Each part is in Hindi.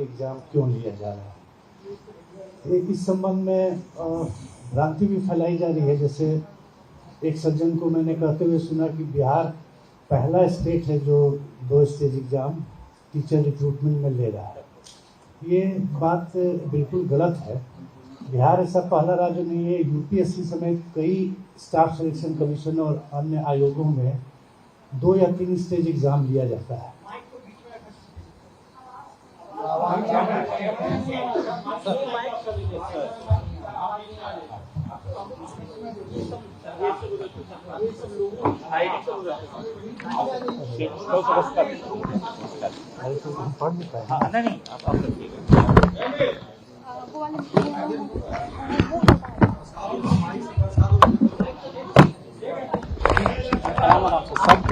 एग्जाम क्यों लिया जा रहा है। इस संबंध में भ्रांति भी फैलाई जा रही है। जैसे एक सज्जन को मैंने कहते हुए सुना कि बिहार पहला स्टेट है जो 2 स्टेज एग्जाम टीचर रिक्रूटमेंट में ले रहा है। ये बात बिल्कुल गलत है। बिहार ऐसा पहला राज्य नहीं है। यूपीएससी समेत कई स्टाफ सिलेक्शन कमीशन और अन्य आयोगों में 2 या 3 स्टेज एग्जाम लिया जाता है।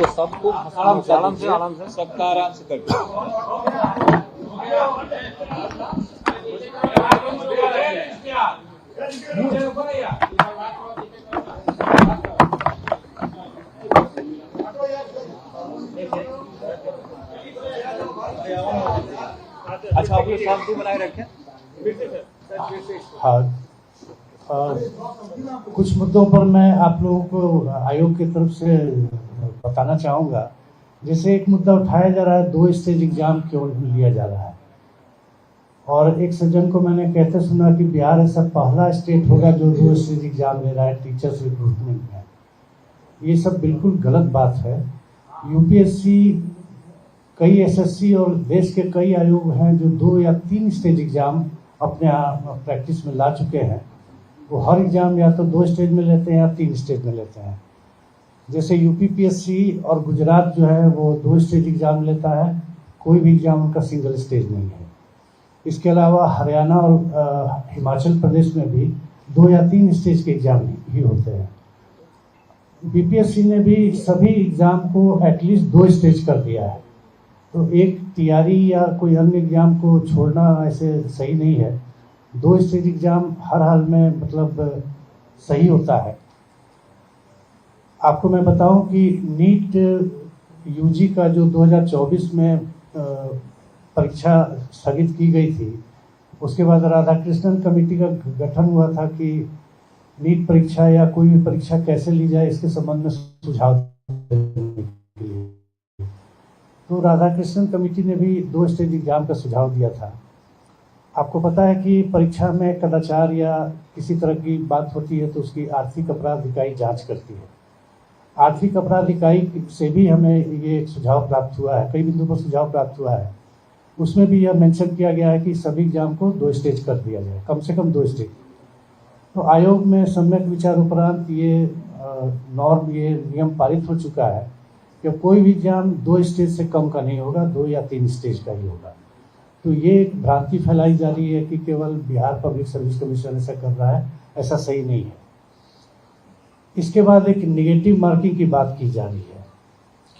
सबको आराम से सबका आराम से कर। अच्छा, आप लोग शांति बनाए रखें। हाँ, कुछ मुद्दों पर मैं आप लोगों को आयोग की तरफ से बताना चाहूँगा। जैसे एक मुद्दा उठाया जा रहा है, 2 स्टेज एग्जाम क्यों लिया जा रहा है। और एक सज्जन को मैंने कहते सुना कि बिहार ऐसा पहला स्टेट होगा जो 2 स्टेज एग्जाम ले रहा है टीचर्स रिक्रूटमेंट में। ये सब बिल्कुल गलत बात है। यूपीएससी, कई एसएससी और देश के कई आयोग हैं जो 2 या 3 स्टेज एग्जाम अपने प्रैक्टिस में ला चुके हैं। वो हर एग्जाम या तो 2 स्टेज में लेते हैं या 3 स्टेज में लेते हैं। जैसे यूपीपीएससी और गुजरात जो है वो 2 स्टेज एग्जाम लेता है। कोई भी एग्जाम उनका सिंगल स्टेज नहीं है। इसके अलावा हरियाणा और हिमाचल प्रदेश में भी 2 या 3 स्टेज के एग्जाम ही होते हैं। बीपीएससी ने भी सभी एग्जाम को एटलीस्ट 2 स्टेज कर दिया है। तो एक तैयारी या कोई अन्य एग्जाम को छोड़ना ऐसे सही नहीं है। 2 स्टेज एग्जाम हर हाल में मतलब सही होता है। आपको मैं बताऊं कि नीट यूजी का जो 2024 में परीक्षा स्थगित की गई थी, उसके बाद राधाकृष्णन कमेटी का गठन हुआ था कि नीट परीक्षा या कोई भी परीक्षा कैसे ली जाए इसके संबंध में सुझाव देने के लिए। तो राधाकृष्णन कमेटी ने भी 2 स्टेज एग्जाम का सुझाव दिया था। आपको पता है कि परीक्षा में कदाचार या किसी तरह की बात होती है तो उसकी आर्थिक अपराध इकाई जांच करती है। आर्थिक अपराध इकाई से भी हमें ये सुझाव प्राप्त हुआ है, कई बिंदुओं पर सुझाव प्राप्त हुआ है। उसमें भी यह मेंशन किया गया है कि सभी एग्जाम को 2 स्टेज कर दिया जाए, कम से कम 2 स्टेज। तो आयोग में सम्यक विचार उपरांत ये नियम पारित हो चुका है कि कोई भी एग्जाम 2 स्टेज से कम का नहीं होगा, 2 या 3 स्टेज का ही होगा। तो ये एक भ्रांति फैलाई जा रही है कि केवल बिहार पब्लिक सर्विस कमीशन ऐसा कर रहा है, ऐसा सही नहीं है। इसके बाद एक निगेटिव मार्किंग की बात की जा रही है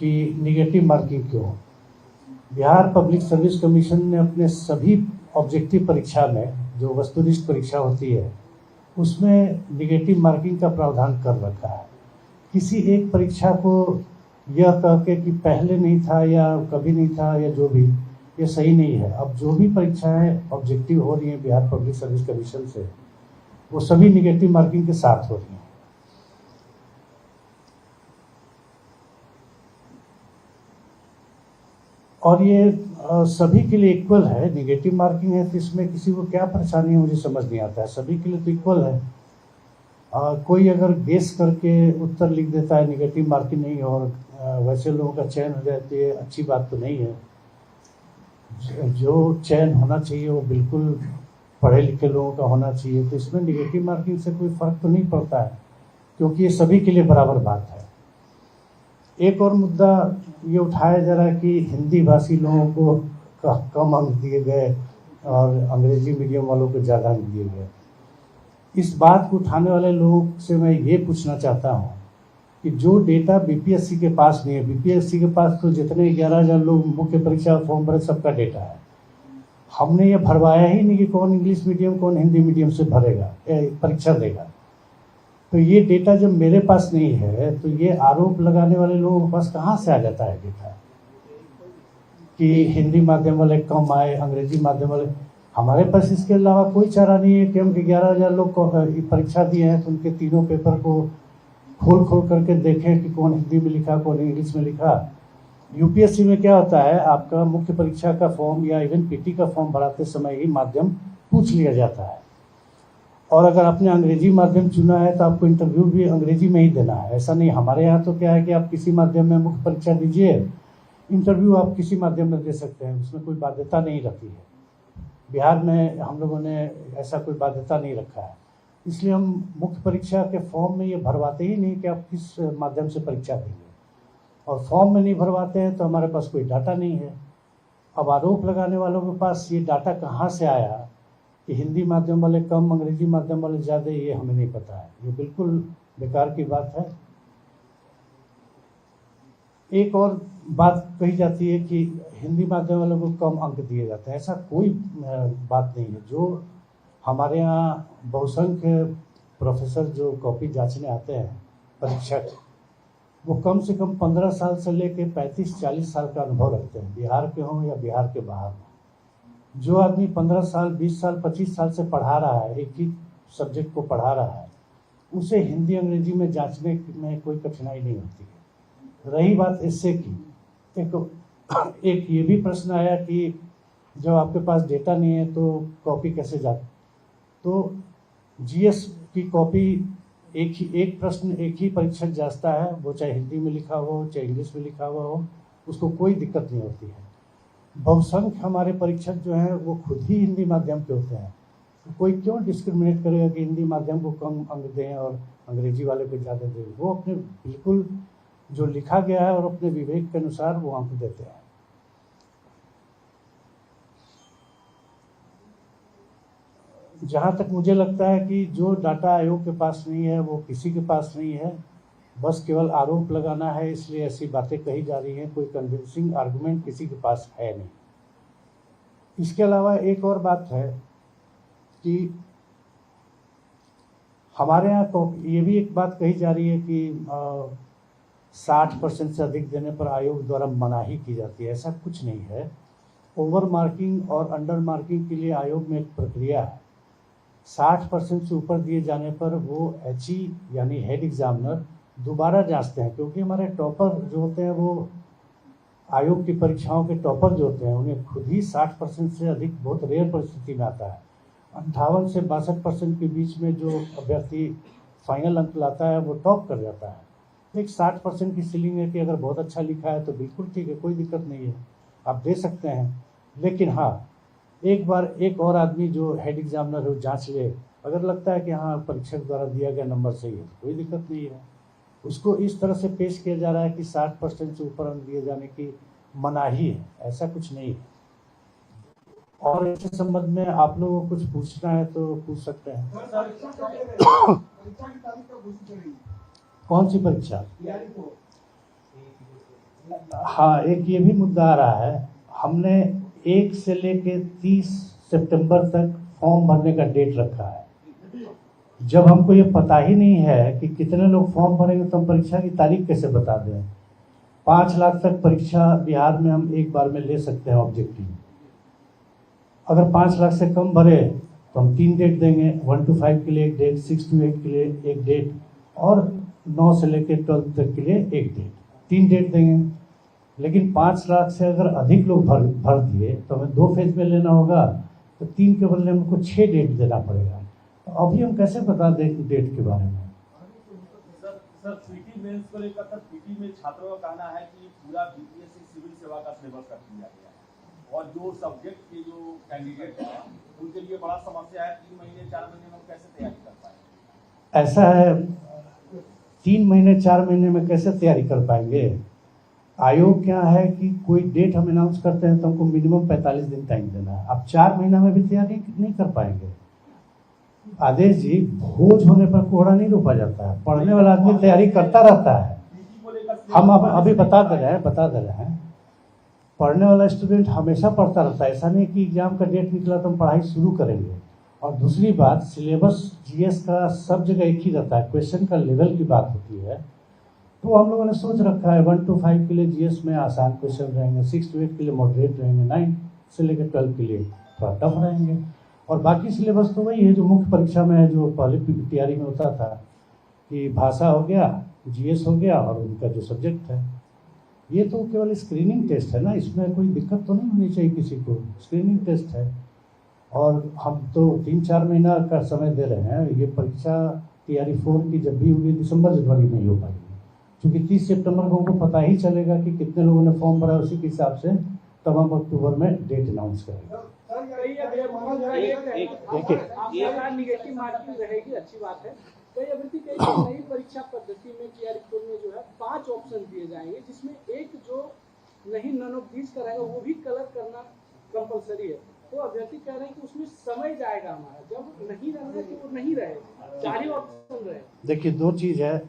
कि निगेटिव मार्किंग क्यों। बिहार पब्लिक सर्विस कमीशन ने अपने सभी ऑब्जेक्टिव परीक्षा में, जो वस्तुनिष्ठ परीक्षा होती है, उसमें निगेटिव मार्किंग का प्रावधान कर रखा है। किसी एक परीक्षा को यह कह के कि पहले नहीं था या कभी नहीं था या जो भी, ये सही नहीं है। अब जो भी परीक्षाएं ऑब्जेक्टिव हो रही हैं बिहार पब्लिक सर्विस कमीशन से, वो सभी निगेटिव मार्किंग के साथ हो रही हैं। और ये सभी के लिए इक्वल है। निगेटिव मार्किंग है तो इसमें किसी को क्या परेशानी है मुझे समझ नहीं आता है। सभी के लिए तो इक्वल है। कोई अगर गेस करके उत्तर लिख देता है निगेटिव मार्किंग नहीं और वैसे लोगों का चयन हो जाए तो ये अच्छी बात तो नहीं है। जो चयन होना चाहिए वो बिल्कुल पढ़े लिखे लोगों का होना चाहिए। तो इसमें निगेटिव मार्किंग से कोई फर्क तो नहीं पड़ता है, क्योंकि ये सभी के लिए बराबर बात है। एक और मुद्दा ये उठाया जा रहा है कि हिंदी भाषी लोगों को कम अंक दिए गए और अंग्रेजी मीडियम वालों को ज़्यादा अंक दिए गए। इस बात को उठाने वाले लोगों से मैं ये पूछना चाहता हूँ कि जो डेटा बीपीएससी के पास नहीं है, बीपीएससी के पास तो जितने 11,000 लोग मुख्य परीक्षा फॉर्म भरे सबका डेटा है। हमने ये भरवाया ही नहीं कि कौन इंग्लिश मीडियम कौन हिंदी मीडियम से भरेगा परीक्षा देगा। तो ये डेटा जब मेरे पास नहीं है तो ये आरोप लगाने वाले लोगों के पास कहाँ से आ जाता है डेटा कि हिंदी माध्यम वाले कम आए, अंग्रेजी माध्यम वाले। हमारे पास इसके अलावा कोई चारा नहीं है कि हम 11,000 लोग को परीक्षा दिए हैं तो उनके तीनों पेपर को खोल खोल करके देखें कि कौन हिंदी में लिखा, कौन इंग्लिश में लिखा। यूपीएससी में क्या होता है, आपका मुख्य परीक्षा का फॉर्म या इवन पीटी का फॉर्म भराते समय ही माध्यम पूछ लिया जाता है, और अगर आपने अंग्रेजी माध्यम चुना है तो आपको इंटरव्यू भी अंग्रेजी में ही देना है। ऐसा नहीं, हमारे यहाँ तो क्या है कि आप किसी माध्यम में मुख्य परीक्षा दीजिए, इंटरव्यू आप किसी माध्यम में दे सकते हैं, उसमें कोई बाध्यता नहीं रहती है। बिहार में हम लोगों ने ऐसा कोई बाध्यता नहीं रखा है, इसलिए हम मुख्य परीक्षा के फॉर्म में ये भरवाते ही नहीं कि आप किस माध्यम से परीक्षा देंगे, और फॉर्म में नहीं भरवाते हैं तो हमारे पास कोई डाटा नहीं है। अब आरोप लगाने वालों के पास ये डाटा कहाँ से आया कि हिंदी माध्यम वाले कम, अंग्रेजी माध्यम वाले ज़्यादा, ये हमें नहीं पता है। ये बिल्कुल बेकार की बात है। एक और बात कही जाती है कि हिंदी माध्यम वालों को कम अंक दिए जाते हैं, ऐसा कोई बात नहीं है। जो हमारे यहाँ बहुसंख्य प्रोफेसर जो कॉपी जांचने आते हैं, परीक्षक, वो कम से कम 15 साल से लेकर 35-40 साल का अनुभव रखते हैं, बिहार के हों या बिहार के बाहर हों। जो आदमी 15 साल, 20 साल, 25 साल से पढ़ा रहा है, एक ही सब्जेक्ट को पढ़ा रहा है, उसे हिंदी अंग्रेजी में जांचने में कोई कठिनाई नहीं होती है। रही बात इससे की, एक ये भी प्रश्न आया कि जब आपके पास डेटा नहीं है तो कॉपी कैसे जाती, तो जीएस की कॉपी एक प्रश्न एक ही परीक्षक जांचता है, वो चाहे हिंदी में लिखा हो चाहे इंग्लिश में लिखा हुआ हो, उसको कोई दिक्कत नहीं होती है। बहुसंख्य हमारे परीक्षक जो हैं वो खुद ही हिंदी माध्यम के होते हैं, तो कोई क्यों डिस्क्रिमिनेट करेगा कि हिंदी माध्यम को कम अंक दें और अंग्रेजी वाले को ज़्यादा दें। वो अपने बिल्कुल जो लिखा गया है और अपने विवेक के अनुसार वो अंक देते हैं। जहाँ तक मुझे लगता है कि जो डाटा आयोग के पास नहीं है वो किसी के पास नहीं है, बस केवल आरोप लगाना है, इसलिए ऐसी बातें कही जा रही हैं। कोई कन्विंसिंग आर्गुमेंट किसी के पास है नहीं। इसके अलावा एक और बात है कि हमारे यहाँ तो ये भी एक बात कही जा रही है कि 60% से अधिक देने पर आयोग द्वारा मनाही की जाती है। ऐसा कुछ नहीं है। ओवर मार्किंग और अंडर मार्किंग के लिए आयोग में एक प्रक्रिया है। 60% से ऊपर दिए जाने पर वो HE यानी हेड एग्जामिनर दोबारा जांचते हैं, क्योंकि हमारे टॉपर जो होते हैं वो आयोग की परीक्षाओं के टॉपर जो होते हैं उन्हें खुद ही 60% से अधिक बहुत रेयर परिस्थिति में आता है। 58 से 62% के बीच में जो अभ्यर्थी फाइनल अंक लाता है वो टॉप कर जाता है। एक 60% की सीलिंग है कि अगर बहुत अच्छा लिखा है तो बिल्कुल ठीक है, कोई दिक्कत नहीं है, आप दे सकते हैं। लेकिन हाँ, एक बार एक और आदमी जो हेड एग्जामिनर है जांच ले, अगर लगता है कि हाँ परीक्षक द्वारा दिया गया नंबर सही है तो कोई दिक्कत नहीं है। उसको इस तरह से पेश किया जा रहा है कि 60% से ऊपर अंक दिए जाने की मनाही है, ऐसा कुछ नहीं है। और इसके संबंध में आप लोगों को कुछ पूछना है तो पूछ सकते हैं। कौन सी परीक्षा? हाँ, एक ये भी मुद्दा आ रहा है। हमने 1 से लेके 30 सितंबर तक फॉर्म भरने का डेट रखा है। जब हमको ये पता ही नहीं है कि कितने लोग फॉर्म भरेंगे तो हम परीक्षा की तारीख कैसे बता दें। 5 लाख तक परीक्षा बिहार में हम एक बार में ले सकते हैं ऑब्जेक्टिव। अगर 5 लाख से कम भरे तो हम 3 डेट देंगे, 1 to 5 के लिए एक डेट, 6 to 8 के लिए एक डेट, और 9 से लेकर 12 तक के लिए एक डेट, 3 डेट देंगे। लेकिन 5 लाख से अगर अधिक लोग भर दिए तो हमें 2 फेज में लेना होगा, तो 3 के बदले हमको 6 डेट देना पड़ेगा। तो अभी हम कैसे बता दें डेट के बारे में? सर पीटी मेंस को लेकर सर पीटी में छात्रों का कहना है कि पूरा बीपीएससी सिविल सेवा का सिलेबस कर दिया गया है, और जो सब्जेक्ट के जो कैंडिडेट हैं उनके लिए बड़ा समस्या है। 3 महीने 4 महीने में कैसे तैयारी कर पाएंगे? ऐसा है, 3 महीने 4 महीने में कैसे तैयारी कर पाएंगे? आयोग क्या है कि कोई डेट हम अनाउंस करते हैं तो हमको मिनिमम 45 दिन टाइम देना है। अब 4 महीना में भी तैयारी नहीं कर पाएंगे। आदेश जी, भोज होने पर कोहड़ा नहीं रोपा जाता है। पढ़ने वाला आदमी तैयारी करता रहता है। हम अभी बता दे रहे हैं पढ़ने वाला स्टूडेंट हमेशा पढ़ता रहता है। ऐसा नहीं कि एग्जाम का डेट निकला तो हम पढ़ाई शुरू करेंगे। और दूसरी बात, सिलेबस जीएस का सब जगह एक ही रहता है। क्वेश्चन का लेवल की बात होती है। तो हम लोगों ने सोच रखा है 1 to 5 के लिए जीएस में आसान क्वेश्चन रहेंगे, 6 to 8 के लिए मॉडरेट रहेंगे, 9 से लेकर 12 के लिए थोड़ा टफ रहेंगे, और बाकी सिलेबस तो वही है जो मुख्य परीक्षा में है, जो पहले तैयारी में होता था कि भाषा हो गया, जीएस हो गया और उनका जो सब्जेक्ट है। ये तो केवल स्क्रीनिंग टेस्ट है ना, इसमें कोई दिक्कत तो नहीं होनी चाहिए किसी को, स्क्रीनिंग टेस्ट है। और हम तो 3-4 महीना का समय दे रहे हैं। ये परीक्षा तैयारी 4 की जब भी होगी दिसंबर जनवरी में ही हो पाएगी, क्योंकि 30 सितंबर को हमको पता ही चलेगा कि कितने लोगों ने फॉर्म भरा, उसी के हिसाब से तब हम अक्टूबर में डेट अनाउंस करेंगे। निगेटिव मार्किंग रहेगी, अच्छी बात है। कई अभ्यर्थी कई नई परीक्षा पद्धति में टीआरई में जो है 5 ऑप्शन दिए जाएंगे, जिसमें एक जो नहीं नन ऑफ दीज कराएगा वो भी कलर करना कंपलसरी है। तो अभ्यर्थी कह रहे हैं कि उसमें समय जाएगा हमारा, जब नहीं रहना तो वो नहीं रहे, 4 ही ऑप्शन रहे। देखिए, 2 चीज़ है।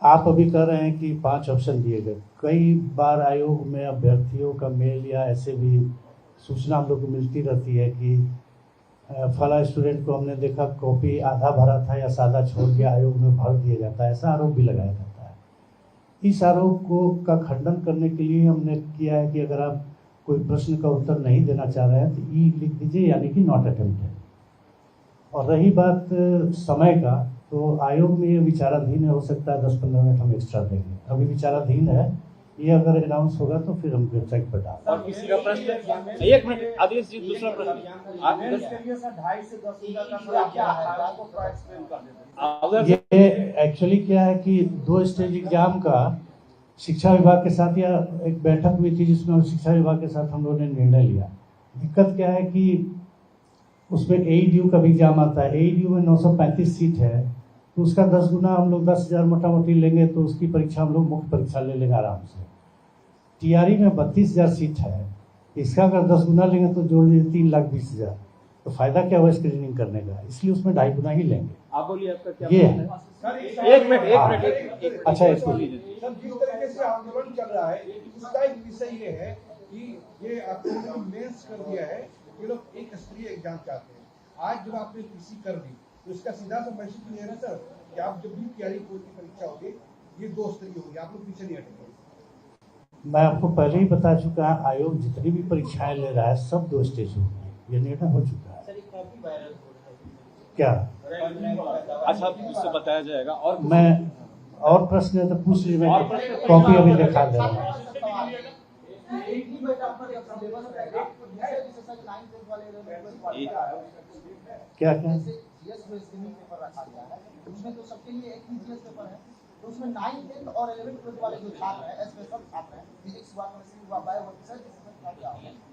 आप अभी कह रहे हैं कि 5 ऑप्शन दिए गए। कई बार आयोग में अभ्यर्थियों का मेल या ऐसे भी सूचना हम लोग को मिलती रहती है कि फला स्टूडेंट को हमने देखा कॉपी आधा भरा था या सादा छोड़ के आयोग में भर दिया जाता है, ऐसा आरोप भी लगाया जाता है। इस आरोप को का खंडन करने के लिए हमने किया है कि अगर आप कोई प्रश्न का उत्तर नहीं देना चाह रहे हैं तो ई लिख दीजिए, यानी कि नॉट अटेम्प्टेड। और रही बात समय का, तो आयोग में ये विचाराधीन है, हो सकता है 10-15 मिनट हम एक्स्ट्रा देंगे, अभी विचाराधीन है। ये अगर अनाउंस होगा तो फिर हम वेबसाइट पर डालेंगे। और किसी का प्रश्न? 1 मिनट आदेश जी, दूसरा प्रश्न आप मेंस के लिए सर 2.5 से 10 मिनट का समय क्या है, आपको थोड़ा एक्सप्लेन कर देते। ये एक्चुअली क्या है कि 2 स्टेज एग्जाम का शिक्षा विभाग के साथ या एक बैठक हुई थी जिसमें शिक्षा विभाग के साथ हम लोगों ने निर्णय लिया। दिक्कत क्या है कि उसमें एईडीयू का भी एग्जाम आता है। एईडीयू में 935 सीट है, तो उसका 10 गुना हम लोग 10,000 मोटा मोटी लेंगे, तो उसकी परीक्षा हम लोग मुख्य परीक्षा ले लेंगे आराम से। टीआरई में 32,000 सीट है, इसका अगर 10 गुना लेंगे तो जोड़ लीजिए 3,20,000, तो फायदा क्या हुआ स्क्रीनिंग करने का, इसलिए उसमें 2.5 गुना ही लेंगे। आप बोलिए, आपका क्या ये है? एक मिनट अच्छा, इसको सर, जिस तरीके से आंदोलन चल रहा है उसका एक विषय ये है कि ये आपने मेंस कर दिया है, ये लोग एक स्तरीय एग्जाम चाहते हैं। आज जब आपने पीसी कर दी तो इसका सीधा सा मैसेज ये है ना सर कि आप जब भी तैयारी कोर्स की परीक्षा होगी ये 2 स्तरीय होगी, आप लोग पीछे नहीं हटेंगे। मैं आपको पहले ही बता चुका है, आयोग जितनी भी परीक्षाएं ले रहा है सब 2 स्टेज होगी, ये निर्णय हो चुका है। क्या अच्छा, इससे बताया जाएगा। और मैं और प्रश्न है तो पूछ लीजिए, मैं कॉपी अभी दिखा दे रहा हूँ। क्या क्या उसमें तो सबके लिए एक ही जीएस पेपर है, तो उसमें 9, 10 और 11, 12 वाले जो छात्र हैं, स्पेशल छात्र हैं, फिजिक्स हुआ, केमिस्ट्री हुआ, बायो हुआ, सर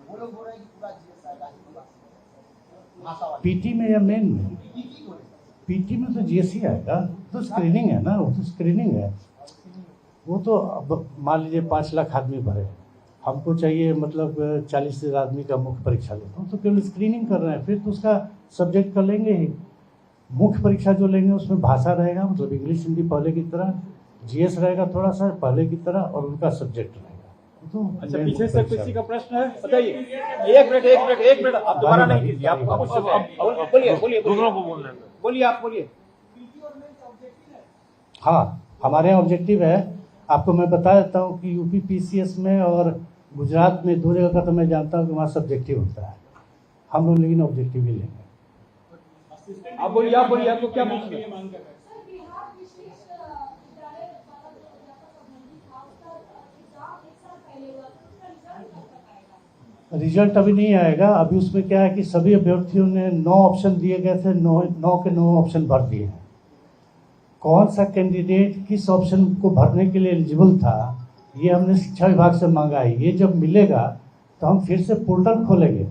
वो लोग बोल रहे हैं कि पूरा जीएस आएगा भाषा वाला। पीटी में या मेन में? पीटी में तो जीएस ही आएगा, तो स्क्रीनिंग है ना, वो तो स्क्रीनिंग है। वो तो अब मान लीजिए 5 लाख आदमी भरे, हमको चाहिए मतलब 40,000 आदमी का मुख्य परीक्षा लेता हूँ, तो केवल स्क्रीनिंग कर रहे हैं, फिर तो उसका सब्जेक्ट कर लेंगे ही। मुख्य परीक्षा जो लेंगे उसमें भाषा रहेगा, मतलब इंग्लिश हिंदी पहले की तरह, जीएस रहेगा थोड़ा सा पहले की तरह, और उनका सब्जेक्ट रहेगा। तो अच्छा, पीछे से किसी का प्रश्न है, बताइए। एक मिनट, आप दोबारा नहीं कीजिए, आप बोलिए, दूसरों को बोलने में बोलिए, आप बोलिए। हाँ, हमारे यहाँ ऑब्जेक्टिव है, आपको मैं बता देता हूँ कि यूपी पीसीएस में और गुजरात में 2 जगह का तो मैं जानता हूँ कि वहाँ सब्जेक्टिव होता है, हम लोग लेकिन ऑब्जेक्टिव ही लेंगे। आप बोलिए, आपको क्या पूछना है? रिजल्ट अभी नहीं आएगा। अभी उसमें क्या है कि सभी अभ्यर्थियों ने 9 ऑप्शन दिए गए थे, 9 के 9 ऑप्शन भर दिए हैं। कौन सा कैंडिडेट किस ऑप्शन को भरने के लिए एलिजिबल था, ये हमने शिक्षा विभाग से मांगा है। ये जब मिलेगा तो हम फिर से पोर्टल खोलेंगे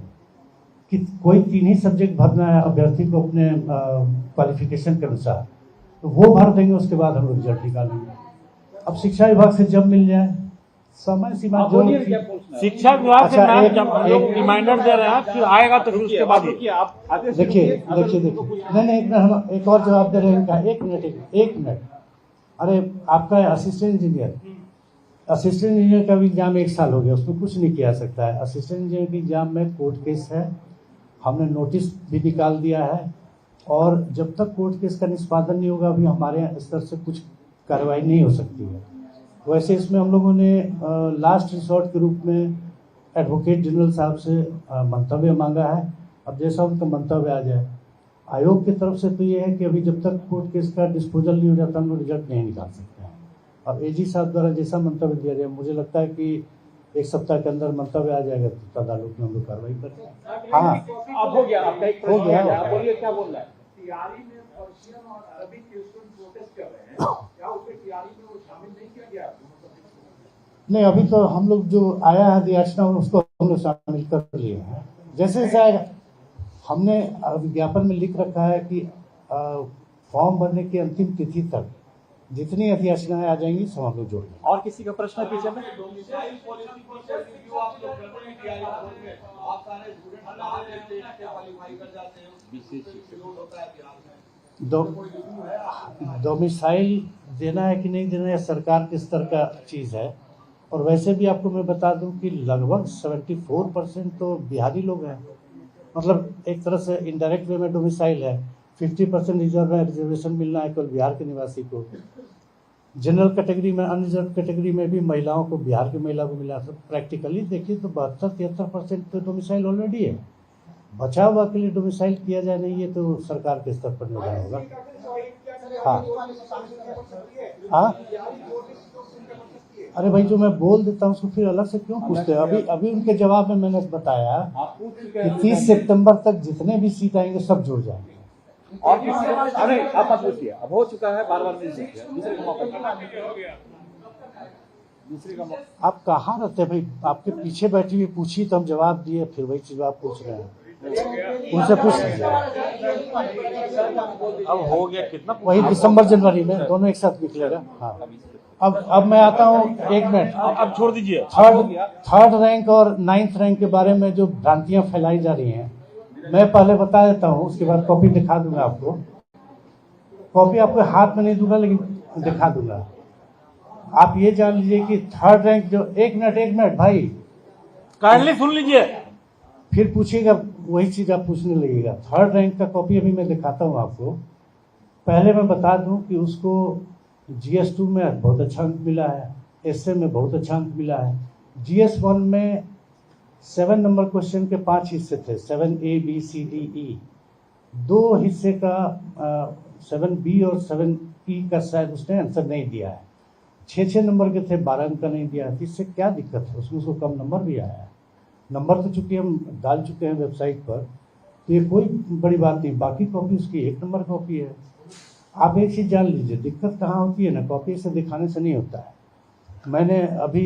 कि कोई 3 ही सब्जेक्ट भरना है अभ्यर्थी को अपने क्वालिफिकेशन के अनुसार, तो वो भर देंगे, उसके बाद हम रिजल्ट निकालेंगे। अब शिक्षा विभाग से जब मिल जाए, समय सीमा जो शिक्षा विभाग से मैम जब हम लोग रिमाइंडर दे रहे हैं, फिर आएगा तो फिर उसके बाद देखिए नहीं, हम एक और जवाब दे रहे हैं इनका। एक मिनट, अरे आपका असिस्टेंट इंजीनियर का भी एग्जाम 1 साल हो गया, उसमें कुछ नहीं किया सकता है। असिस्टेंट इंजीनियर के एग्जाम में कोर्ट केस है, हमने नोटिस भी निकाल दिया है, और जब तक कोर्ट केस का निष्पादन नहीं होगा अभी हमारे स्तर से कुछ कार्रवाई नहीं हो सकती है। वैसे इसमें हम लोगों ने लास्ट रिसोर्ट के रूप में एडवोकेट जनरल साहब से मंतव्य मांगा है। अब जैसा उनका मंतव्य आ जाए। आयोग की तरफ से तो ये है कि अभी जब तक कोर्ट केस का डिस्पोजल नहीं हो जाता हम लोग रिजल्ट नहीं निकाल सकते हैं। अब एजी साहब द्वारा जैसा मंतव्य दिया जाए, मुझे लगता है कि एक सप्ताह के अंदर मंतव्य आ जाएगा तो तदालुक में हम लोग कार्रवाई करें। हाँ, अब हो गया, आपका एक हो गया। आप बोलिए, क्या बोल रहा है? तैयारी में पर्शियन और अरबिक के स्टूडेंट प्रोटेस्ट कर रहे हैं, क्या उसमें तैयारी में वो शामिल नहीं किया गया? नहीं, अभी तो हम लोग जो आया है याचना उसको हम लोग शामिल कर लिए हैं। जैसे जैसे आएगा, हमने विज्ञापन में लिख रखा है कि फॉर्म भरने की अंतिम तिथि तक जितनी याचनाएं आ जाएंगी सब हम लोग जोड़ेंगे। और किसी का प्रश्न है पीछे में? डोमिसाइल पॉलिसी पर रिव्यू आप लोग कर रहे हैं तैयारी में, आप सारे स्टूडेंट बाहर से स्टेट से क्वालीफाई कर जाते हैं, विरोध होता है बिहार में। डोमिसाइल देना है कि नहीं देना है सरकार के स्तर का चीज़ है। और वैसे भी आपको मैं बता दूं कि लगभग 74% तो बिहारी लोग हैं। मतलब एक तरह से इनडायरेक्ट वे में डोमिसाइल है। 50% रिजर्व में रिजर्वेशन मिलना है केवल बिहार के निवासी को। जनरल कैटेगरी में, अनरिजर्व कैटेगरी में भी महिलाओं को, बिहार की महिला को मिला। तो प्रैक्टिकली देखिए तो 72-73% तो डोमिसाइल ऑलरेडी है। बचा हुआ के लिए डोमिसाइल किया जाए नहीं, ये तो सरकार के स्तर पर निर्णय होगा। हाँ हाँ, अरे भाई जो मैं बोल देता हूँ उसको फिर अलग से क्यों पूछते हैं? अभी उनके जवाब में मैंने बताया कि 30 सितंबर तक जितने भी सीट आएंगे सब जुड़ जाएंगे। और किसी का? अरे आप मत पूछिए, अब हो चुका है, बार-बार नहीं पूछिए। दूसरे का मौका, दूसरे का मौका। आप कहाँ रहते हैं भाई? आपके पीछे बैठी हुई पूछी तो हम जवाब दिए, फिर वही चीज आप पूछ रहे हैं, उनसे पूछ लीजिए। अब हो गया कितना? वही दिसंबर जनवरी में दोनों एक साथ निकलेगा। हाँ, अब मैं आता हूँ, एक मिनट। अब छोड़ दीजिए। थर्ड रैंक और 9th रैंक के बारे में जो भ्रांतियां फैलाई जा रही हैं, मैं पहले बता देता हूँ, उसके बाद कॉपी दिखा दूंगा आपको। कॉपी आपको हाथ में नहीं दूंगा लेकिन दिखा दूंगा। आप ये जान लीजिए कि थर्ड रैंक जो, एक मिनट भाई, काइंडली सुन लीजिए, फिर पूछिएगा वही चीज आप पूछने लगेगा। थर्ड रैंक का कॉपी अभी मैं दिखाता हूँ आपको। पहले मैं बता दूं कि उसको GS2 में बहुत अच्छा अंक मिला है, एसए में बहुत अच्छा अंक मिला है। GS1 में 7 नंबर क्वेश्चन के 5 हिस्से थे, 7A B C D E। 2 हिस्से का 7B और 7E का शायद उसने आंसर नहीं दिया है। 6 नंबर के थे, 12 अंक का नहीं दिया है। इससे क्या दिक्कत है? उसमें उसको कम नंबर भी आया है। नंबर तो चूंकि हम डाल चुके हैं वेबसाइट पर, तो ये कोई बड़ी बात नहीं। बाकी कॉपी उसकी 1 नंबर कॉपी है। आप एक चीज़ जान लीजिए, दिक्कत कहाँ होती है ना, कॉपी से दिखाने से नहीं होता है। मैंने अभी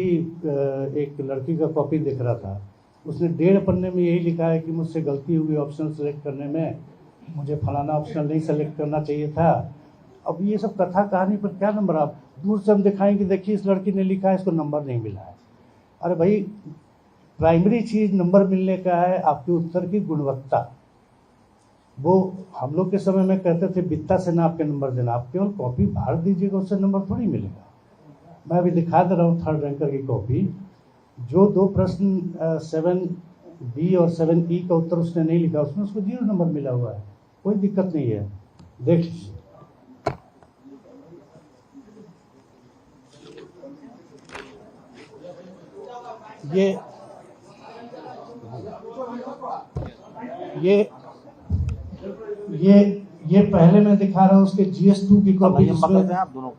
एक लड़की का कॉपी देख रहा था, उसने 1.5 पन्ने में यही लिखा है कि मुझसे गलती हुई ऑप्शन सेलेक्ट करने में, मुझे फलाना ऑप्शन नहीं सेलेक्ट करना चाहिए था। अब ये सब कथा कहानी पर क्या नंबर? आप दूर से हम दिखाएंगे, देखिए इस लड़की ने लिखा है, इसको नंबर नहीं मिला है। अरे भाई, प्राइमरी चीज़ नंबर मिलने का है आपके उत्तर की गुणवत्ता। वो हम लोग के समय में कहते थे बित्ता से नाप के नंबर देना। आप केवल कॉपी बाहर दीजिएगा, उससे नंबर थोड़ी मिलेगा। मैं अभी दिखा दे रहा हूँ थर्ड रैंकर की कॉपी। जो 2 प्रश्न 7B और 7E का उत्तर उसने नहीं लिखा, उसमें उसको 0 नंबर मिला हुआ है। कोई दिक्कत नहीं है, देख लीजिए। ये पहले मैं दिखा रहा हूँ उसके GS2 की कॉपी, जिसमें आप दोनों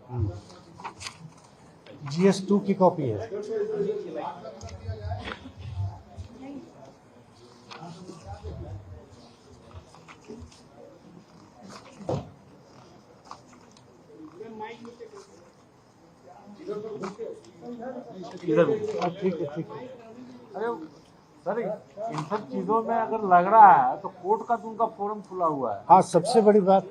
GS2 की कॉपी है। ठीक है। अरे सर, इन सब चीजों में अगर लग रहा है तो कोर्ट का तो उनका फोरम खुला हुआ है। हाँ, सबसे बड़ी बात